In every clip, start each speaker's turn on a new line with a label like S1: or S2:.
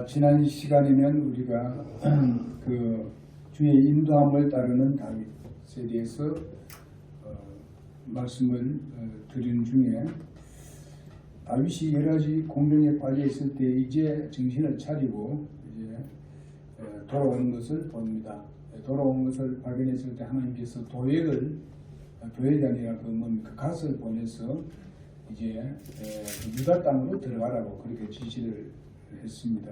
S1: 지난 시간에는 우리가 그 주의 인도함을 따르는 다윗에 대해서 말씀을 드린 중에 다윗이 여러 가지 공경에 빠져 있을 때 이제 정신을 차리고 이제 돌아오는 것을 봅니다. 돌아오는 것을 발견했을 때 하나님께서 도액이 아니라 뭡니까? 갓을 보내서 이제 유다 땅으로 들어가라고 그렇게 지시를 했습니다.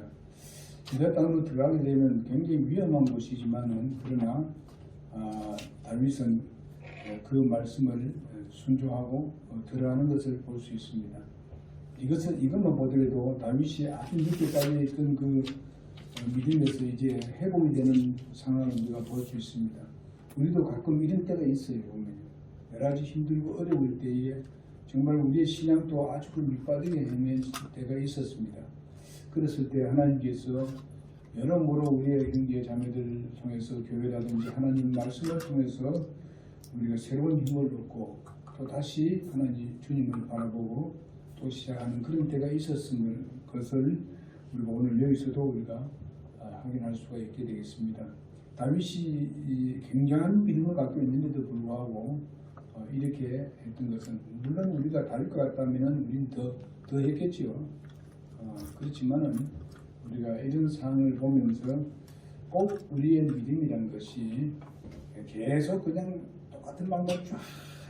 S1: 유다 땅으로 들어가게 되면 굉장히 위험한 곳이지만은 그러나 다윗은 그 말씀을 순종하고 들어가는 것을 볼 수 있습니다. 이것만 보더라도 다윗이 아주 늦게 깔려있던 그 믿음에서 이제 회복이 되는 상황을 우리가 볼 수 있습니다. 우리도 가끔 이런 때가 있어요. 보면 여러 가지 힘들고 어려울 때에 정말 우리의 신앙도 아주 그 밑바닥에 헤맨 때가 있었습니다. 그랬을 때 하나님께서 여러모로 우리의 형제 자매들을 통해서 교회라든지 하나님 말씀을 통해서 우리가 새로운 힘을 얻고 또 다시 하나님 주님을 바라보고 또 시작하는 그런 때가 있었음을 그것을 우리가 오늘 여기서도 우리가 확인할 수가 있게 되겠습니다. 다윗이 굉장한 믿음을 갖고 있는데도 불구하고 이렇게 했던 것은 물론 우리가 다를 것 같다면 우리는 더 했겠지요. 그렇지만은 우리가 이런 상황을 보면서 꼭 우리의 믿음이라는 것이 계속 그냥 똑같은 방법 쫙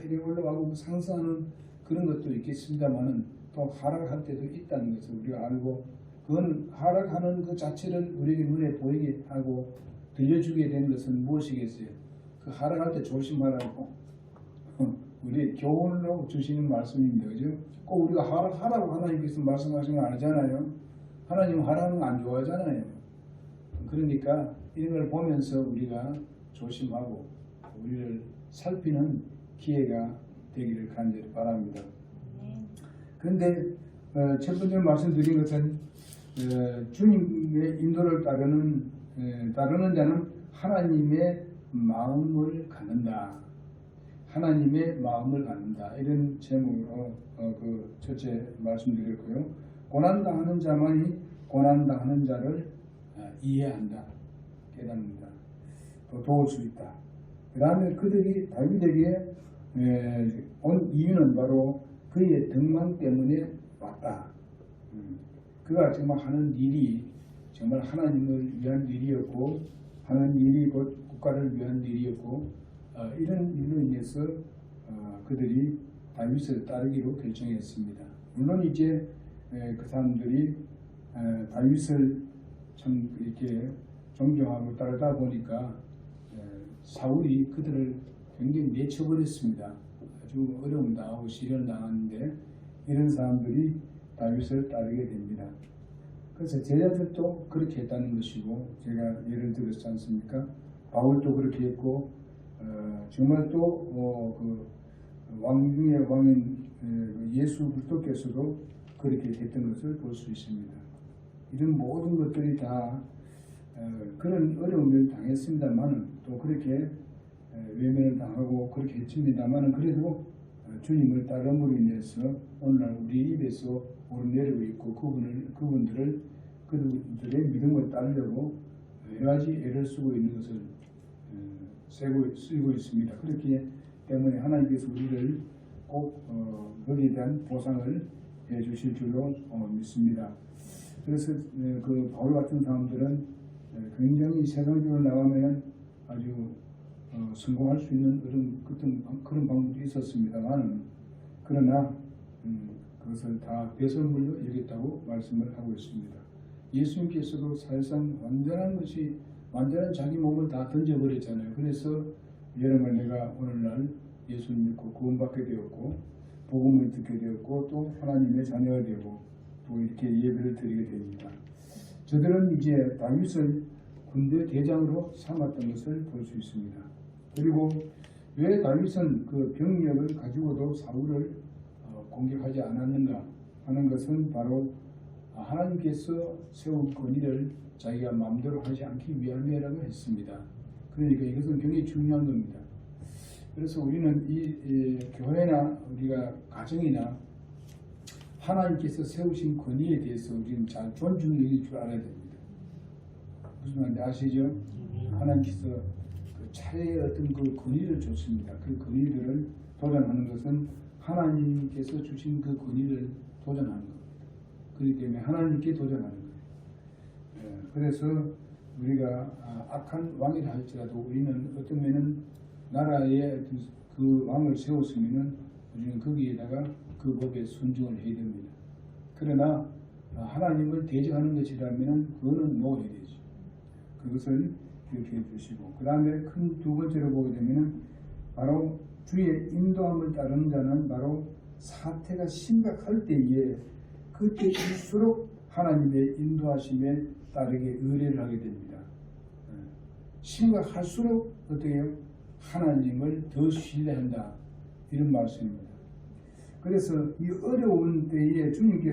S1: 이렇게 올라가고 상승하는 그런 것도 있겠습니다만은 또 하락할 때도 있다는 것을 우리가 알고 그건 하락하는 그 자체를 우리에게 눈에 보이게 하고 들려주게 된 것은 무엇이겠어요? 그 하락할 때 조심하라고 우리 교훈으로 주시는 말씀입니다. 그죠? 꼭 우리가 하락하라고 하나님께서 말씀하신 거 아니잖아요. 하나님은 하락하는 거 안 좋아하잖아요. 그러니까 이런 걸 보면서 우리가 조심하고 우리를 살피는 기회가 되기를 간절히 바랍니다. 그런데 첫 번째 말씀드린 것은 주님의 인도를 따르는 자는 하나님의 마음을 갖는다. 하나님의 마음을 갖는다. 이런 제목으로 그 첫째 말씀드렸고요. 고난당하는 자만이 고난당하는 자를 이해한다. 깨닫는다. 또 도울 수 있다. 그 다음에 그들이 다윗에게 온 이유는 바로 그의 등망 때문에 왔다. 그가 정말 하는 일이 정말 하나님을 위한 일이었고 하는 일이 곧 국가를 위한 일이었고 이런 일로 인해서 그들이 다윗을 따르기로 결정했습니다. 물론 이제 그 사람들이 다윗을 참 이렇게 존경하고 따르다 보니까 사울이 그들을 굉장히 내쳐버렸습니다. 아주 어려움 당하고 시련을 당하는데 이런 사람들이 다윗을 따르게 됩니다. 그래서 제자들도 그렇게 했다는 것이고 제가 예를 들었지 않습니까? 바울도 그렇게 했고 정말 또 그 왕 중의 왕인 예수 그리스도께서도 그렇게 했던 것을 볼 수 있습니다. 이런 모든 것들이 다 그런 어려움을 당했습니다만은 또 그렇게 외면을 당하고 그렇게 했습니다만은 그래도 주님을 따름으로 인해서 오늘날 우리 입에서 오르내리고 있고 그분들의 믿음을 따르려고 여러 가지 애를 쓰고 있는 것을 쓰고 있습니다. 그렇기 때문에 하나님께서 우리를 꼭 거기에 대한 보상을 해주실 줄로 믿습니다. 그래서 그 바울 같은 사람들은 굉장히 세상적으로 나가면 아주 성공할 수 있는 그런 방법도 있었습니다만 그러나 그것을 다 배설물로 여겼다고 말씀을 하고 있습니다. 예수님께서도 사실상 완전한 자기 몸을 다 던져버렸잖아요. 그래서 여러분 내가 오늘날 예수님 믿고 구원받게 되었고 복음을 듣게 되었고 또 하나님의 자녀가 되고 또 이렇게 예배를 드리게 됩니다. 저들은 이제 다윗을 군대 대장으로 삼았던 것을 볼 수 있습니다. 그리고 왜 다윗은 그 병력을 가지고도 사울을 공격하지 않았는가 하는 것은 바로 하나님께서 세운 권위를 자기가 마음대로 하지 않기 위함이라고 했습니다. 그러니까 이것은 굉장히 중요한 겁니다. 그래서 우리는 이 교회나 우리가 가정이나 하나님께서 세우신 권위에 대해서 우리는 잘 존중할 줄 알아야 됩니다. 무슨 말인지 아시죠? 하나님께서 그 차례의 어떤 그 권위를 줬습니다. 그 권위들을 도전하는 것은 하나님께서 주신 그 권위를 도전하는 겁니다. 그렇기 때문에 하나님께 도전하는 거예요. 그래서 우리가 악한 왕이라 할지라도 우리는 어떤 면은 나라에 그 왕을 세웠으면은 우리는 거기에다가 그 법에 순종을 해야 됩니다. 그러나 하나님을 대적하는 것이라면은 그거는 놓아야 되죠. 그것을 기억해 주시고, 그 다음에 큰 두 번째로 보게 되면은 바로 주의 인도함을 따르는 자는 바로 사태가 심각할 때에 그때일수록 하나님의 인도하심에 따르게 의뢰를 하게 됩니다. 심각할수록 어떻게 해요? 하나님을 더 신뢰한다, 이런 말씀입니다. 그래서 이 어려운 때에 주님께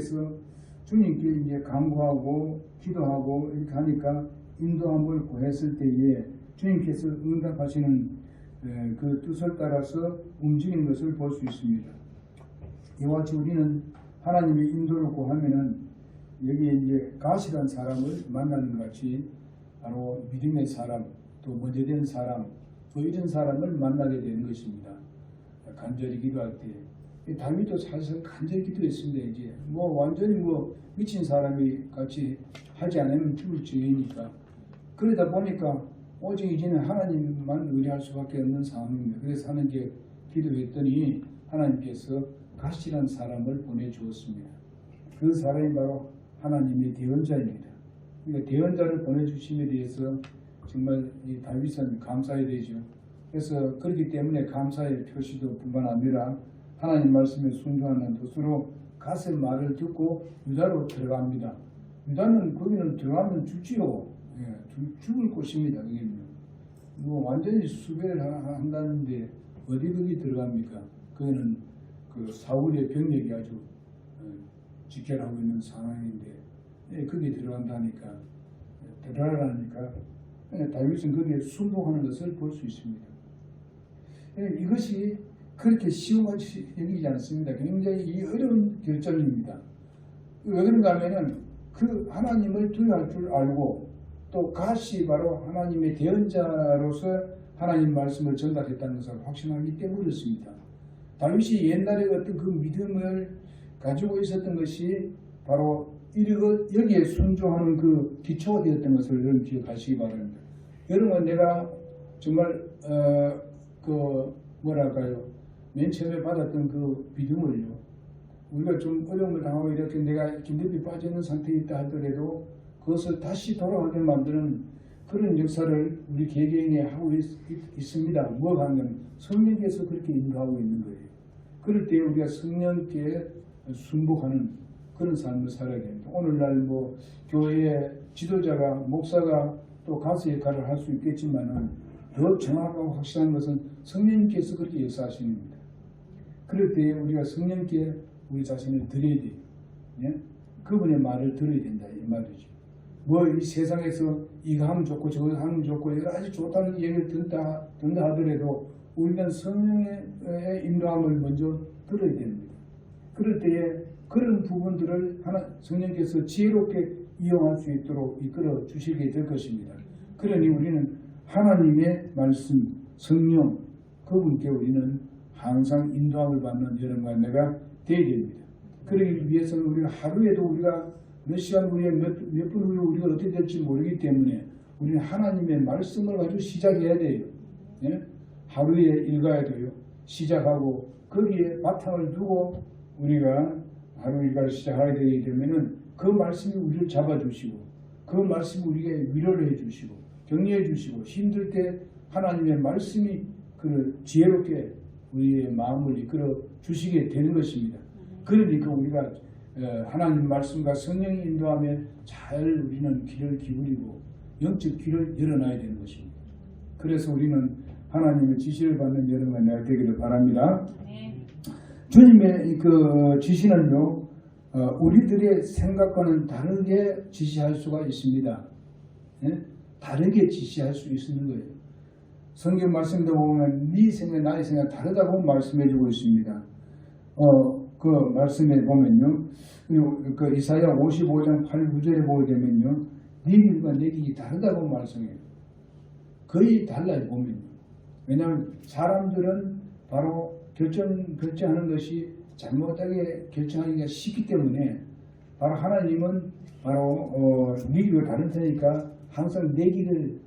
S1: 이제 간구하고 기도하고 이렇게 하니까 인도함을 구했을 때에 주님께서 응답하시는 그 뜻을 따라서 움직이는 것을 볼 수 있습니다. 이와 같이 우리는 하나님의 인도를 구하면은 여기에 이제 가시란 사람을 만나는 것 같이 바로 믿음의 사람, 또 먼저 된 사람, 또 이런 사람을 만나게 되는 것입니다. 간절히 기도할 때 다윗도 사실 간절히 기도했습니다. 이제 뭐 완전히 뭐 미친 사람이 같이 하지 않으면 죽을 죄이니까, 그러다 보니까 오직 이제는 하나님만 의뢰할 수밖에 없는 상황입니다. 그래서 하나님께 기도했더니 하나님께서 가시란 사람을 보내주었습니다. 그 사람이 바로 하나님의 대언자입니다. 그러니까 대언자를 보내주심에 대해서 정말 이 다윗은 감사해야 되죠. 그래서 그렇기 때문에 감사의 표시도 뿐만 아니라 하나님 말씀에 순종하는 뜻으로 가세 말을 듣고 유다로 들어갑니다. 유다는 거기는 들어가면 죽지요. 죽을 곳입니다. 거기는 뭐 완전히 수배를 한다는데 어디 거기 들어갑니까? 그거는 그 사울의 병력이 아주 직결하고 있는 상황인데 거기에 들어간다니까, 들어가라니까 다윗은 거기에 순복하는 것을 볼 수 있습니다. 이것이 그렇게 쉬운 것이 여기지 않습니다. 굉장히 이 어려운 결정입니다. 왜 그런가 하면은 그 하나님을 두려워할 줄 알고 또 가시 바로 하나님의 대언자로서 하나님 말씀을 전달했다는 것을 확신하기 때문에 그렇습니다. 다윗이 옛날에 어떤 그 믿음을 가지고 있었던 것이 바로 여기에 순종하는 그 기초가 되었던 것을 여러분 기억하시기 바랍니다. 여러분, 내가 정말 맨 처음에 받았던 그 믿음을요, 우리가 좀 어려움을 당하고 이렇게 내가 긴급히 빠져있는 상태에 있다 하더라도 그것을 다시 돌아가게 만드는 그런 역사를 우리 개개인이 하고 있습니다. 뭐가 하면 성령께서 그렇게 인도하고 있는 거예요. 그럴 때 우리가 성령께 순복하는 그런 삶을 살아야 됩니다. 오늘날 뭐 교회의 지도자가, 목사가 또 가수 역할을 할 수 있겠지만은 더 정확하고 확실한 것은 성령님께서 그렇게 역사하시는 겁니다. 그럴 때 우리가 성령께 우리 자신을 드려야 돼요. 예? 그분의 말을 들어야 된다, 이 말이죠. 뭐 이 세상에서 이거 하면 좋고 저거 하면 좋고 여러 가지 좋다는 얘기를 듣다 하더라도 우리는 성령의 인도함을 먼저 들어야 됩니다. 그럴 때에 그런 부분들을 성령께서 지혜롭게 이용할 수 있도록 이끌어 주시게 될 것입니다. 그러니 우리는 하나님의 말씀, 성령, 그분께 우리는 항상 인도함을 받는 여러분과 내가 되어야 됩니다. 그러기 위해서는 우리가 하루에도 우리가 몇 시간 후에 몇 분 후에 우리가 어떻게 될지 모르기 때문에 우리는 하나님의 말씀을 가지고 시작해야 돼요. 예? 하루에 읽어야 돼요. 시작하고 거기에 바탕을 두고 우리가 하루 일과를 시작하게 되게 되면은 그 말씀이 우리를 잡아주시고 그 말씀이 우리에게 위로를 해주시고 격려해 주시고 힘들 때 하나님의 말씀이 그 지혜롭게 우리의 마음을 이끌어 주시게 되는 것입니다. 그러니까 우리가 하나님 말씀과 성령의 인도함에 잘 우리는 귀를 기울이고 영적 귀를 열어놔야 되는 것입니다. 그래서 우리는 하나님의 지시를 받는 여러분과 내가 되기를 바랍니다. 주님의 그 지시는요, 우리들의 생각과는 다르게 지시할 수가 있습니다. 예? 다르게 지시할 수 있는 거예요. 성경 말씀도 보면 네 생각, 나의 생각 다르다고 말씀해주고 있습니다. 그 말씀에 보면요, 그 이사야 55장 8, 9절에 보게 되면요, 네 길과 내 길이 다르다고 말씀해요. 거의 달라요, 보면요. 왜냐하면 사람들은 바로 결정하는 것이 잘못하게 결정하기가 쉽기 때문에, 바로 하나님은 바로 네 길과 다른 테니까 항상 내 길을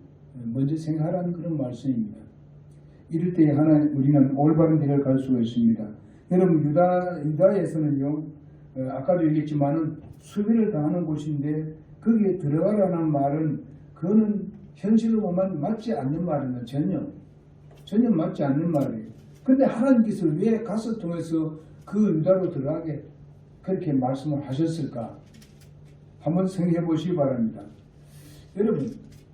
S1: 먼저 생각하라는 그런 말씀입니다. 이럴 때 우리는 올바른 길을 갈 수가 있습니다. 여러분, 유다에서는요, 아까도 얘기했지만은 수비를 당하는 곳인데 거기에 들어가라는 말은 그거는 현실로 보면 맞지 않는 말입니다. 전혀 맞지 않는 말이에요. 근데 하나님께서 왜 가서 통해서 그 유다로 들어가게 그렇게 말씀을 하셨을까? 한번 생각해 보시기 바랍니다. 여러분,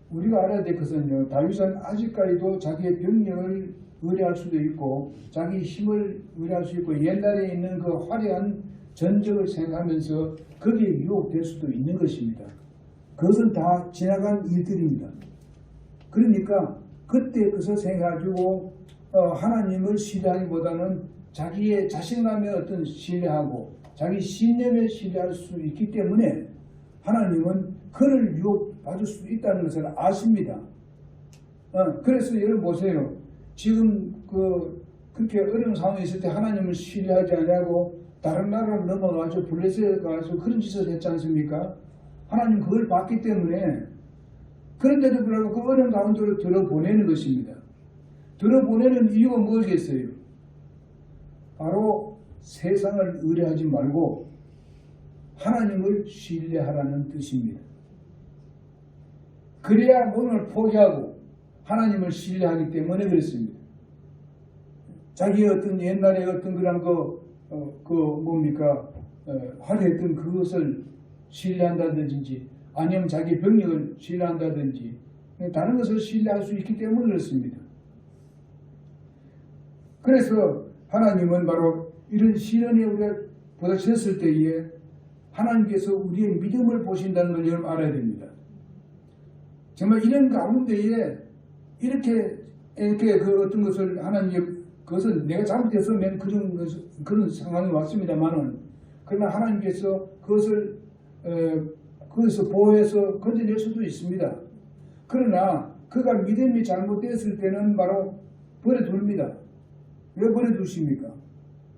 S1: 우리가 알아야 될 것은요, 다윗은 아직까지도 자기의 병력을 의뢰할 수도 있고 자기 힘을 의뢰할 수 있고 옛날에 있는 그 화려한 전적을 생각하면서 거기에 유혹될 수도 있는 것입니다. 그것은 다 지나간 일들입니다. 그러니까 그때 그것을 생각해가지고 하나님을 신뢰하기보다는 자기의 자신감에 어떤 신뢰하고 자기 신념에 신뢰할 수 있기 때문에 하나님은 그를 유혹받을 수 있다는 것을 아십니다. 그래서 여러분 보세요. 지금 그렇게 어려운 상황에 있을 때 하나님을 신뢰하지 않냐고 다른 나라로 넘어가서 블레셋에 가서 그런 짓을 했지 않습니까? 하나님 그걸 봤기 때문에, 그런데도 불구하고 그 어려운 가운데로 들어보내는 것입니다. 들어보내는 이유가 뭐겠어요? 바로 세상을 의뢰하지 말고 하나님을 신뢰하라는 뜻입니다. 그래야 몸을 포기하고 하나님을 신뢰하기 때문에 그렇습니다. 자기의 어떤 옛날에 어떤 그런 화려했던 그것을 신뢰한다든지 아니면 자기 병력을 신뢰한다든지 다른 것을 신뢰할 수 있기 때문에 그렇습니다. 그래서 하나님은 바로 이런 시련에 우리가 부닥쳤을 때에 하나님께서 우리의 믿음을 보신다는 걸 여러분 알아야 됩니다. 정말 이런 가운데에 이렇게 그 어떤 것을 하나님, 그것은 내가 잘못했으면 그런 상황이 왔습니다만은, 그러나 하나님께서 그것을 거기서 보호해서 건져낼 수도 있습니다. 그러나 그가 믿음이 잘못됐을 때는 바로 버려둡니다. 왜 버려두십니까?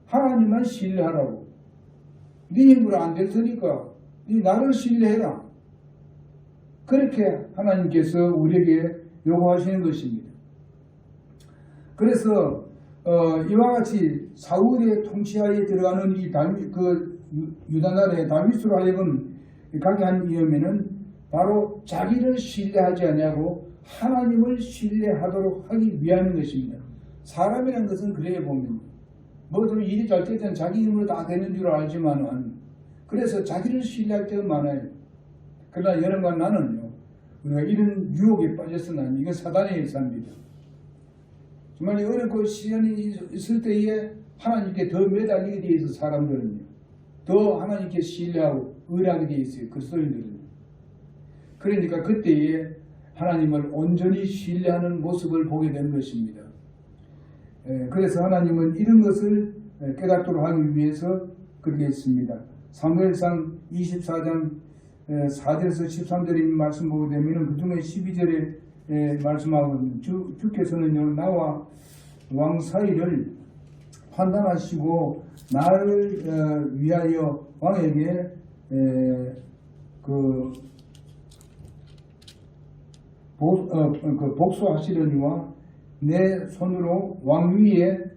S1: 하나님만 신뢰하라고. 네 힘으로 안 될 테니까 네 나를 신뢰해라. 그렇게 하나님께서 우리에게 요구하시는 것입니다. 그래서 이와 같이 사울의 통치하에 들어가는 이 유다 나라의 다윗으로 하여금 가게 한 이유면은 바로 자기를 신뢰하지 않냐고 하나님을 신뢰하도록 하기 위함인 것입니다. 사람이라는 것은 그래 보면 뭐든 일이 잘 때는 자기 힘으로 다 되는 줄 알지만은, 그래서 자기를 신뢰할 때가 많아요. 그러나 여러분과 나는요, 우리가 이런 유혹에 빠져서는 이건 사단의 일사입니다. 정말 어렵고 시련이 있을 때에 하나님께 더 매달리게 되어 있어. 사람들은요, 더 하나님께 신뢰하고 의뢰하게 되어 있어요. 그리스도인들은. 그러니까 그때에 하나님을 온전히 신뢰하는 모습을 보게 되는 것입니다. 그래서 하나님은 이런 것을 깨닫도록 하기 위해서 그렇게 했습니다. 사무엘상 24장 4절에서 13절에 말씀 보게 되면 그 중에 12절에 말씀하고, 주께서는요, 나와 왕 사이를 판단하시고 나를 위하여 왕에게 복수하시려니와 내 손으로 왕 위에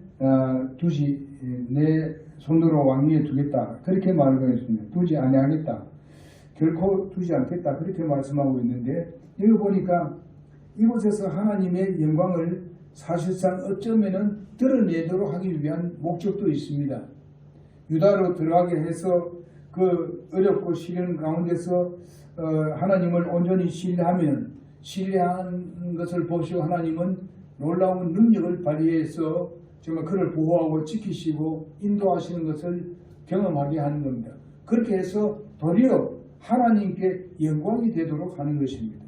S1: 두겠다. 그렇게 말을 했습니다. 두지 아니하겠다. 결코 두지 않겠다. 그렇게 말씀하고 있는데, 여기 보니까 이곳에서 하나님의 영광을 사실상 어쩌면은 드러내도록 하기 위한 목적도 있습니다. 유다로 들어가게 해서 그 어렵고 시련 가운데서 하나님을 온전히 신뢰하면, 신뢰한 것을 보시고 하나님은 놀라운 능력을 발휘해서 정말 그를 보호하고 지키시고 인도하시는 것을 경험하게 하는 겁니다. 그렇게 해서 도리어 하나님께 영광이 되도록 하는 것입니다.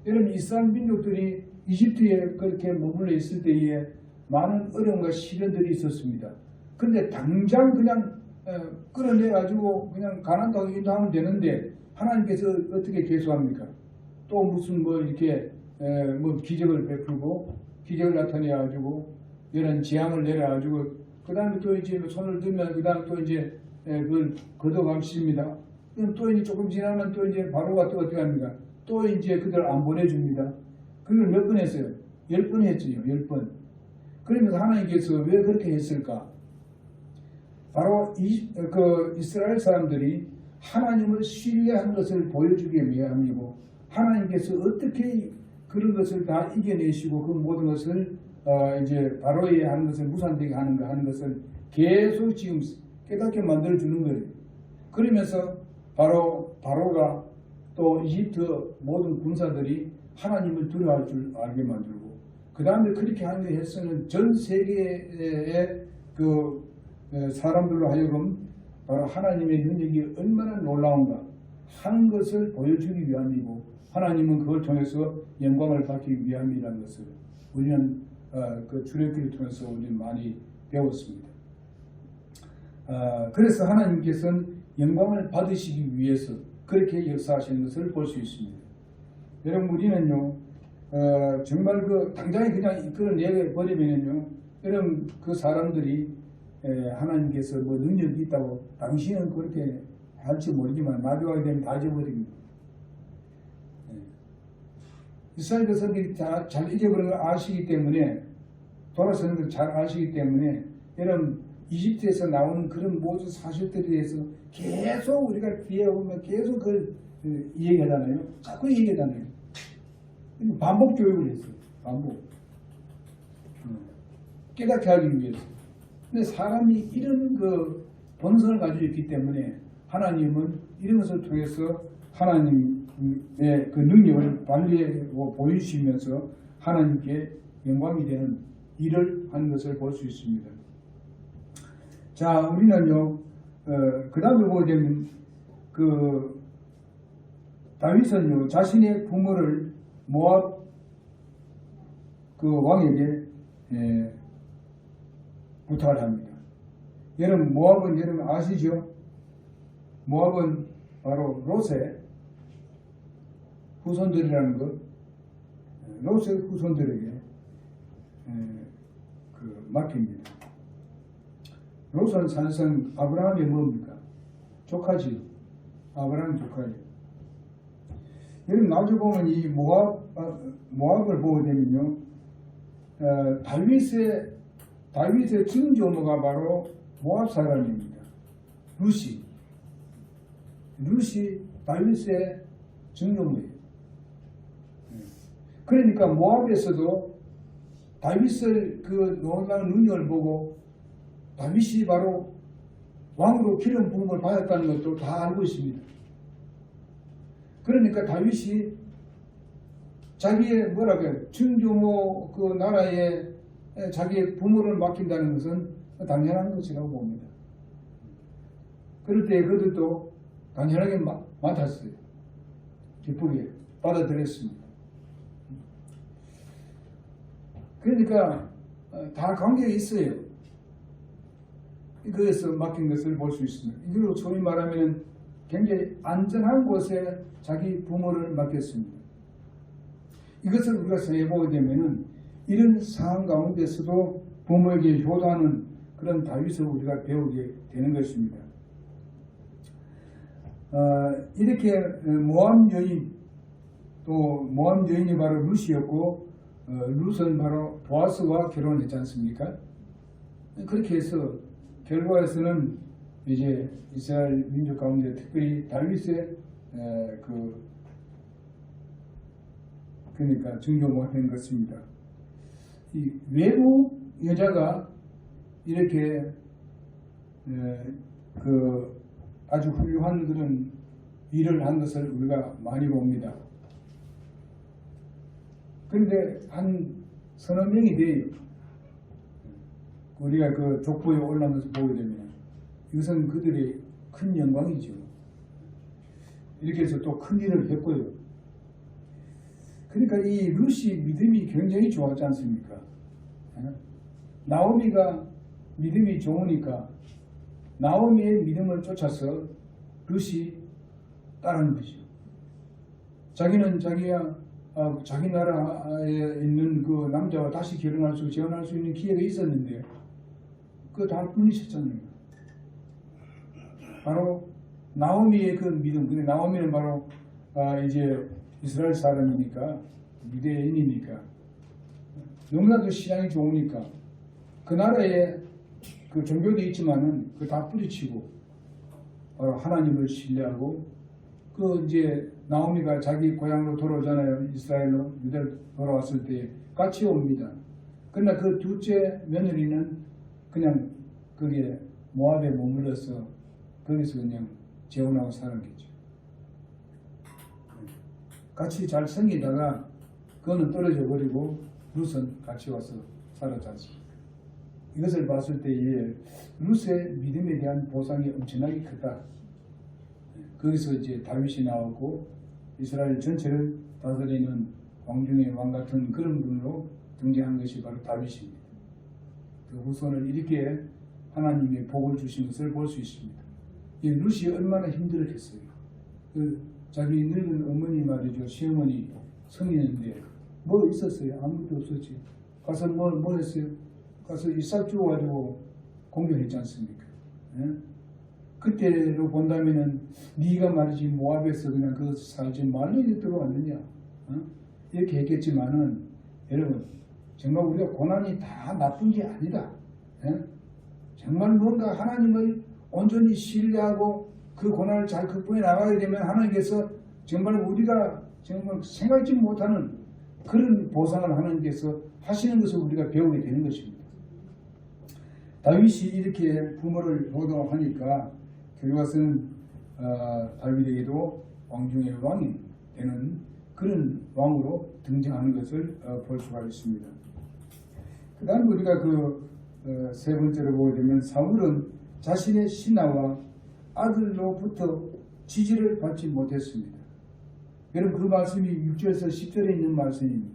S1: 여러분, 이스라엘 민족들이 이집트에 그렇게 머물러 있을 때에 많은 어려움과 시련들이 있었습니다. 그런데 당장 그냥 끌어내 가지고 그냥 가난하게 인도하면 되는데 하나님께서 어떻게 계수합니까? 또 무슨 뭐 이렇게 뭐 기적을 베풀고 기적을 나타내 가지고 이런 재앙을 내려 가지고 그 다음에 또 이제 손을 들면 그 다음에 또 이제 그걸 걷어감습니다. 그럼 또 이제 조금 지나면 또 이제 바로가 또 어떻게 합니까? 또 이제 그들 안 보내줍니다. 그걸 몇 번 했어요? 10번 했지요. 10번. 그러면서 하나님께서 왜 그렇게 했을까? 바로 이스라엘 사람들이 하나님을 신뢰한 것을 보여주기 위함이고 하나님께서 어떻게 그런 것을 다 이겨내시고 그 모든 것을 이제 바로에 하는 것을 무산되게 하는 것을 계속 지금 깨닫게 만들어 주는 거예요. 그러면서 바로가 또 이집트 모든 군사들이 하나님을 두려워할 줄 알게 만들고 그 다음에 그렇게 하는 데 해서는 전 세계의 그 사람들로 하여금 바로 하나님의 능력이 얼마나 놀라운가 하는 것을 보여주기 위함이고 하나님은 그걸 통해서 영광을 받기 위함이라는 것을 우리는 그 출애굽기를 통해서 우리는 많이 배웠습니다. 그래서 하나님께서는 영광을 받으시기 위해서 그렇게 역사하시는 것을 볼 수 있습니다. 여러분 우리는요 정말 그 당장에 그냥 이끌어내 버리면요 여러분 그 사람들이 하나님께서 뭐 능력이 있다고 당신은 그렇게 할지 모르지만 마주하게 되면 다 잊어버립니다. 이스라엘 백성들이 다 잘 잊어버리는 걸 아시기 때문에 돌아서는 걸 잘 아시기 때문에 여러분 이집트에서 나오는 그런 모든 사실들에 대해서 계속 우리가 뒤에 오면 계속 그걸 얘기하잖아요. 자꾸 얘기하잖아요. 반복 교육을 했어요. 반복. 깨닫게 하기 위해서. 근데 사람이 이런 그 본성을 가지고 있기 때문에 하나님은 이런 것을 통해서 하나님의 그 능력을 발휘하고 보여주시면서 하나님께 영광이 되는 일을 하는 것을 볼 수 있습니다. 자, 우리는요, 그 다음에 보게 되면, 다윗은요, 자신의 부모를 모압 그 왕에게 부탁을 합니다. 여러분, 모압은 여러분 아시죠? 모압은 바로 롯의 후손들이라는 것, 롯의 후손들에게 맡깁니다. 롯은 사실상 아브라함의 뭡니까? 조카지. 아브라함 조카예요. 여러분 나중에 보면 이 모압을 보게 되면요, 다윗의 증조모가 바로 모압 사람입니다. 룻이 다윗의 증조모예요. 그러니까 모압에서도 다윗을 그 놀라운 능력을 보고 다윗이 바로 왕으로 기름 부음을 받았다는 것도 다 알고 있습니다. 그러니까 다윗이 자기의 증조모 그 나라에 자기의 부모를 맡긴다는 것은 당연한 것이라고 봅니다. 그럴 때 그들도 당연하게 맡았어요. 기쁘게 받아들였습니다. 그러니까 다 관계가 있어요. 그래서 맡긴 것을 볼 수 있습니다. 이걸로 소위 말하면 굉장히 안전한 곳에 자기 부모를 맡겼습니다. 이것을 우리가 생각해보게 되면은 이런 상황 가운데서도 부모에게 효도하는 그런 다윗을 우리가 배우게 되는 것입니다. 이렇게 모압 여인이 바로 룻이었고 룻은 바로 보아스와 결혼했지 않습니까? 그렇게 해서 결과에서는 이제 이스라엘 민족 가운데 특별히 다윗의 그러니까 증조모가 된 것입니다. 이 외국 여자가 이렇게 아주 훌륭한 그런 일을 한 것을 우리가 많이 봅니다. 그런데 한 서너 명이 돼요. 우리가 그 족보에 올라온 것을 보게 되면 이것은 그들의 큰 영광이죠. 이렇게 해서 또 큰 일을 했고요. 그러니까 이 룻이 믿음이 굉장히 좋았지 않습니까? 나오미가 믿음이 좋으니까 나오미의 믿음을 쫓아서 룻이 따르는 거죠. 자기는 자기 나라에 있는 그 남자와 다시 재혼할 수 있는 기회가 있었는데 그거 다 끊으셨잖아요. 바로 나오미의 그 믿음. 근데 나오미는 바로 이제 이스라엘 사람이니까 유대인이니까 너무나도 신앙이 좋으니까 그 나라에 그 종교도 있지만은 그 다 뿌리치고 바로 하나님을 신뢰하고 그 이제 나오미가 자기 고향으로 돌아오잖아요. 이스라엘로 유대로 돌아왔을 때 같이 옵니다. 그러나 그 둘째 며느리는 그냥 거기에 모압에 머물러서 거기서 그냥 재혼하고 살았겠죠. 같이 잘 섬기다가 그거는 떨어져 버리고 룻은 같이 와서 살았지 않습니까? 이것을 봤을 때에 룻의 믿음에 대한 보상이 엄청나게 크다. 거기서 이제 다윗이 나오고 이스라엘 전체를 다스리는 왕중의 왕 같은 그런 분으로 등장한 것이 바로 다윗입니다. 그 후손을 이렇게 하나님의 복을 주신 것을 볼 수 있습니다. 이 룻이 얼마나 힘들었겠어요. 그 자기 늙은 어머니 말이죠. 시어머니 성인인데 뭐 있었어요? 아무것도 없었지. 가서 뭐 했어요? 가서 이삭 주워가지고 공격했지 않습니까? 예? 그때로 본다면은 네가 말이지 모압에서 그냥 그 살지 말로 이제 들어왔느냐? 이렇게 했겠지만은 여러분 정말 우리가 고난이 다 나쁜 게 아니다. 예? 정말 뭔가 하나님을 온전히 신뢰하고 그 고난을 잘 극복해 나가게 되면 하나님께서 정말 우리가 정말 생각지 못하는 그런 보상을 하나님께서 하시는 것을 우리가 배우게 되는 것입니다. 다윗이 이렇게 부모를 효도하니까 결과서는 다윗에게도 왕중의 왕이 되는 그런 왕으로 등장하는 것을 볼 수가 있습니다. 그 다음 우리가 세 번째로 보게 되면 사울은 자신의 신하와 아들로부터 지지를 받지 못했습니다. 여러분 그 말씀이 6절에서 10절에 있는 말씀입니다.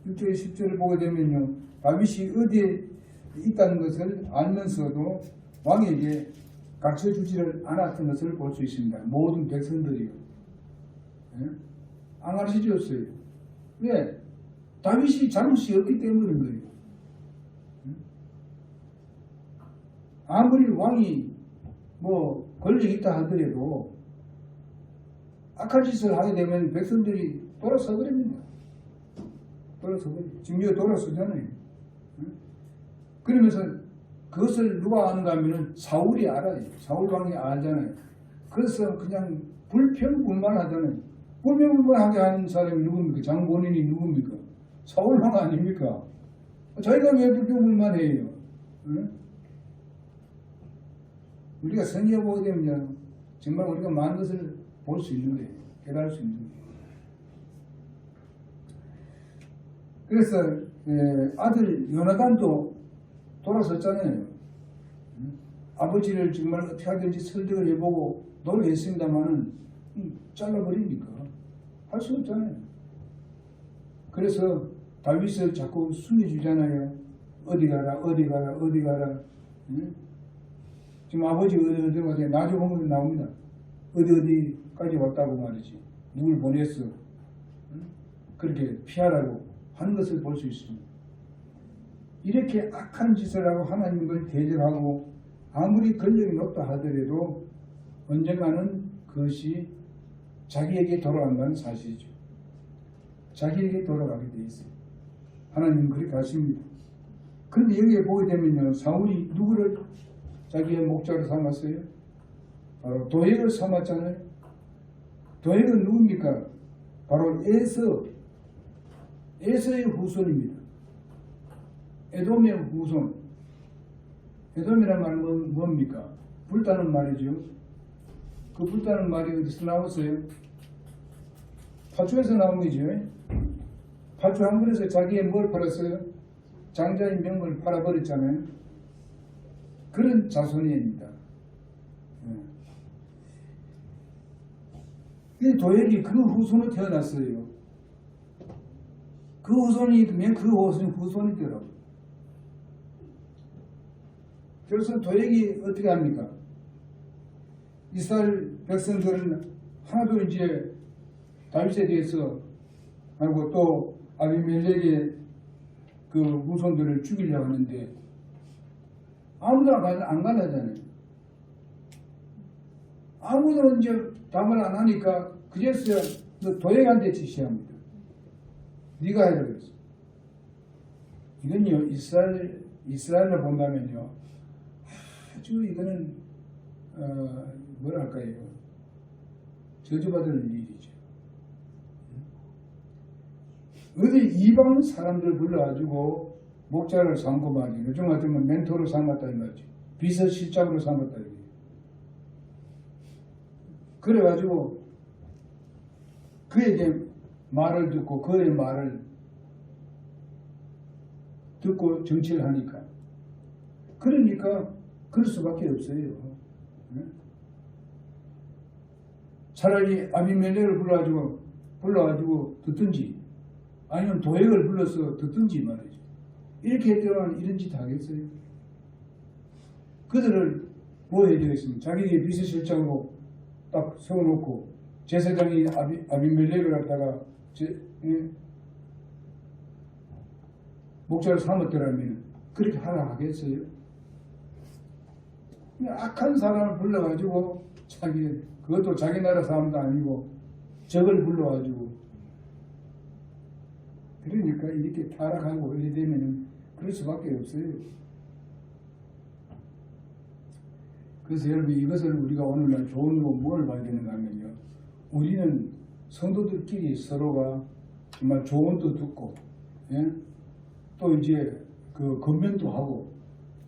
S1: 6절 10절을 보게 되면요. 다윗이 어디에 있다는 것을 알면서도 왕에게 가르쳐주지를 않았던 것을 볼 수 있습니다. 모든 백성들이요. 예? 안 가르쳐줬어요. 왜? 다윗이 잘못이 없기 때문인 거예요. 아무리 왕이 뭐 권력이 있다 하더라도 악한 짓을 하게 되면 백성들이 돌아서 버립니다. 지금 돌아서잖아요. 그러면서 그것을 누가 아는가 하면 사울이 알아요. 사울 왕이 알잖아요. 그래서 그냥 불평불만하잖아요. 불평불만하게 하는 사람이 누굽니까? 장본인이 누굽니까? 사울 왕 아닙니까? 자기가 왜 불평불만해요? 우리가 성경에 보게 되면 정말 우리가 많은 것을 볼 수 있는 거예요. 깨달을 수 있는 거예요. 그래서 아들 요나단도 돌아섰잖아요. 아버지를 정말 어떻게 하든지 설득을 해보고 노력했습니다마는 잘라버립니까? 할 수 없잖아요. 그래서 다윗을 자꾸 숨겨주잖아요. 어디 가라. 지금 아버지 어디 가세요? 나중에 보면 나옵니다. 어디까지 왔다고 말이지. 누굴 보냈어. 그렇게 피하라고 하는 것을 볼 수 있습니다. 이렇게 악한 짓을 하고 하나님을 대적하고 아무리 권력이 높다 하더라도 언젠가는 그것이 자기에게 돌아간다는 사실이죠. 자기에게 돌아가게 돼 있어요. 하나님은 그렇게 하십니다. 그런데 여기에 보게 되면요. 사울이 누구를 자기의 목자로 삼았어요? 바로 도액을 삼았잖아요. 도액은 누굽니까? 바로 에서의 후손입니다. 에돔의 후손. 에돔이란 말은 뭡니까? 불타는 말이죠. 그 불타는 말이 어디서 나왔어요? 파주에서 나온 거죠. 파주 한 그릇에 자기의 뭘 팔았어요? 장자인 명을 팔아버렸잖아요. 그런 자손입니다. 이 도액이 그 후손으로 태어났어요. 그 후손이 있으면 그 후손이더라고요. 그래서 도액이 어떻게 합니까? 이스라엘 백성들은 하나도 이제 다윗에 대해서 하고 또 아비멜렉의 그 후손들을 죽이려고 하는데 아무도 안 가려잖아요. 아무도 이제 답을 안 하니까 그제서야 너 도액한테 지시합니다. 네가 해라 그랬어. 이건요 이스라엘을 본다면요 아주 이거는 뭐랄까요 저주받을 일이죠. 어디 이방 사람들 불러가지고 목자를 삼고 말이에요. 요즘 같으면 멘토로 삼았다 이거지. 비서실장으로 삼았다 이거지. 그래가지고 그에게 말을 듣고 그의 말을 듣고 정치를 하니까 그러니까 그럴 수밖에 없어요. 차라리 아비멜렉을 불러가지고 듣든지 아니면 도액을 불러서 듣든지 말이죠. 이렇게 했더니 이런 짓 하겠어요? 그들을 뭐 해야 되겠습니까? 자기의 비서실장으로 딱 세워놓고 제사장이 아비멜렉을 갖다가 목자를 삼았더라면 그렇게 하라 하겠어요? 악한 사람을 불러가지고 그것도 자기 나라 사람도 아니고 적을 불러가지고 그러니까 이렇게 타락하고 이래 되면은 그럴 수밖에 없어요. 그래서 여러분 이것을 우리가 오늘날 좋은 거 뭘 봐야 되는가 하면요. 우리는 성도들끼리 서로가 정말 조언도 듣고 또 이제 그 건면도 하고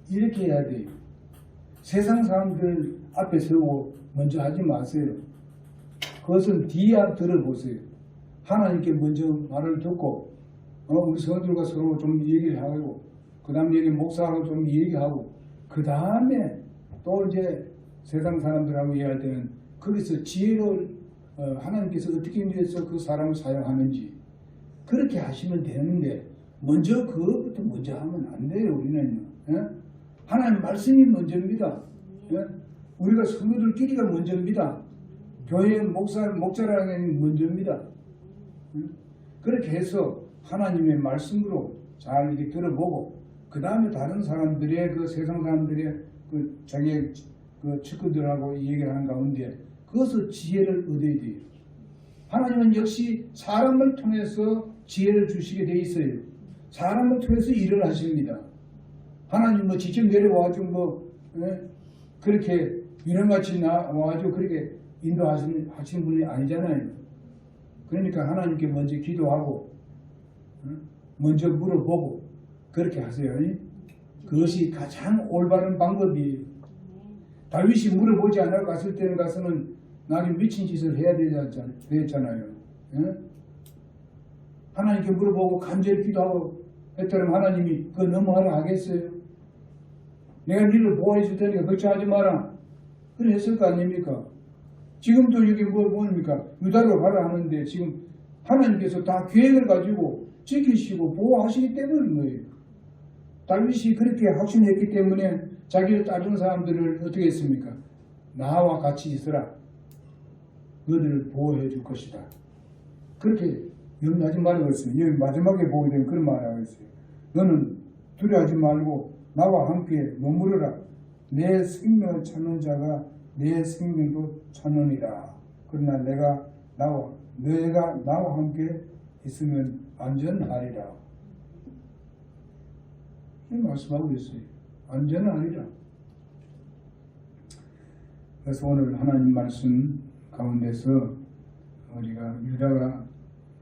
S1: 이렇게 해야 돼요. 세상 사람들 앞에 세우고 먼저 하지 마세요. 그것은 뒤에 들어보세요. 하나님께 먼저 말을 듣고 우리 성도들과 서로 좀 얘기를 하고 그 다음 여기 목사하고 좀 얘기하고 그 다음에 또 이제 세상 사람들하고 얘기할 때는 거기서 지혜를 하나님께서 어떻게 해서 그 사람을 사용하는지 그렇게 하시면 되는데 먼저 그것부터 먼저 하면 안 돼요. 우리는 하나님 말씀이 먼저입니다. 우리가 성도들끼리가 먼저입니다. 교회 목자라는 먼저입니다. 그렇게 해서 하나님의 말씀으로 잘 이렇게 들어보고 그 다음에 다른 사람들의 그 세상 사람들의 그 자기의 그 측근들하고 얘기를 하는 가운데 그것을 지혜를 얻어야 돼요. 하나님은 역시 사람을 통해서 지혜를 주시게 돼 있어요. 사람을 통해서 일을 하십니다. 하나님 뭐 직접 내려와가지고 그렇게 유령같이 나와가지고 그렇게 인도하시는 분이 아니잖아요. 그러니까 하나님께 먼저 기도하고 먼저 물어보고 그렇게 하세요. 그것이 가장 올바른 방법이에요. 다윗이 물어보지 않고 갔을 때는 가서는 나는 미친 짓을 해야 되잖아요. 하나님께 물어보고 간절히 기도하고 했더니 하나님이 그거 넘어가라 하겠어요? 내가 너를 보호해 줄 테니까 걱정하지 마라. 그래 했을 거 아닙니까? 지금도 이게 뭡니까? 유다로 가라 하는데 지금 하나님께서 다 계획을 가지고 지키시고 보호하시기 때문인 거예요. 다윗이 그렇게 확신했기 때문에 자기를 따르는 사람들을 어떻게 했습니까? 나와 같이 있으라. 너희들을 보호해 줄 것이다. 그렇게 염려하지 말라고 했어요. 여기 마지막에 보게 되면 그런 말을 하고 있어요. 너는 두려워하지 말고 나와 함께 머무르라. 내 생명을 찾는 자가 내 생명도 찾느니라. 그러나 너희가 나와 함께 있으면 안전하리라. 이 말씀하고 있어요. 안전하리라. 그래서 오늘 하나님 말씀 가운데서 우리가 유다가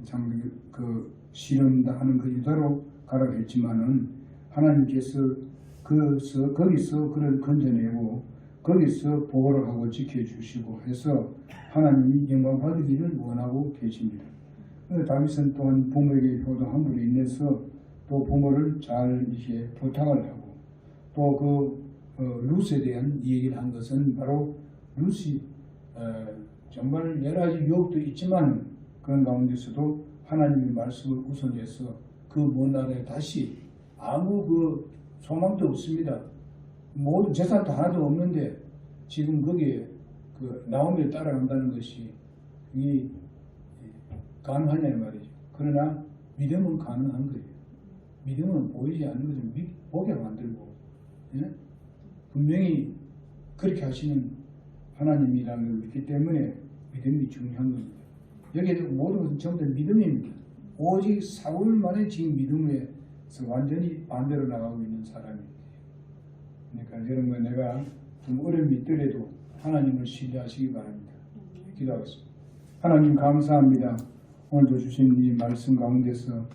S1: 참 그 실현하는 그 유다로 가라고 했지만은 하나님께서 거기서 그를 건져내고 거기서 보호를 하고 지켜주시고 해서 하나님이 영광 받으기를 원하고 계십니다. 다윗은 또한 부모에게 효도함으로 인해서 또 부모를 잘 이렇게 부탁을 하고 또 룻에 대한 얘기를 한 것은 바로 룻이 정말 여러 가지 유혹도 있지만 그런 가운데서도 하나님의 말씀을 우선해서 그 먼 나라에 다시 아무 그 소망도 없습니다. 모든 재산도 하나도 없는데 지금 거기에 그 나오미를 따라간다는 것이 이 가능하냐 이 말이죠. 그러나 믿음은 가능한 거예요. 믿음은 보이지 않는 것을 보게 만들고, 예? 분명히 그렇게 하시는 하나님이라는 걸 믿기 때문에 믿음이 중요한 겁니다. 여기에 모든 것은 전부 다 믿음입니다. 오직 사울만의 지금 믿음에서 완전히 반대로 나가고 있는 사람이에요. 그러니까 여러분, 내가 좀 어려움이 있더라도 하나님을 신뢰하시기 바랍니다. 기도하겠습니다. 하나님 감사합니다. 오늘도 주신 이 말씀 가운데서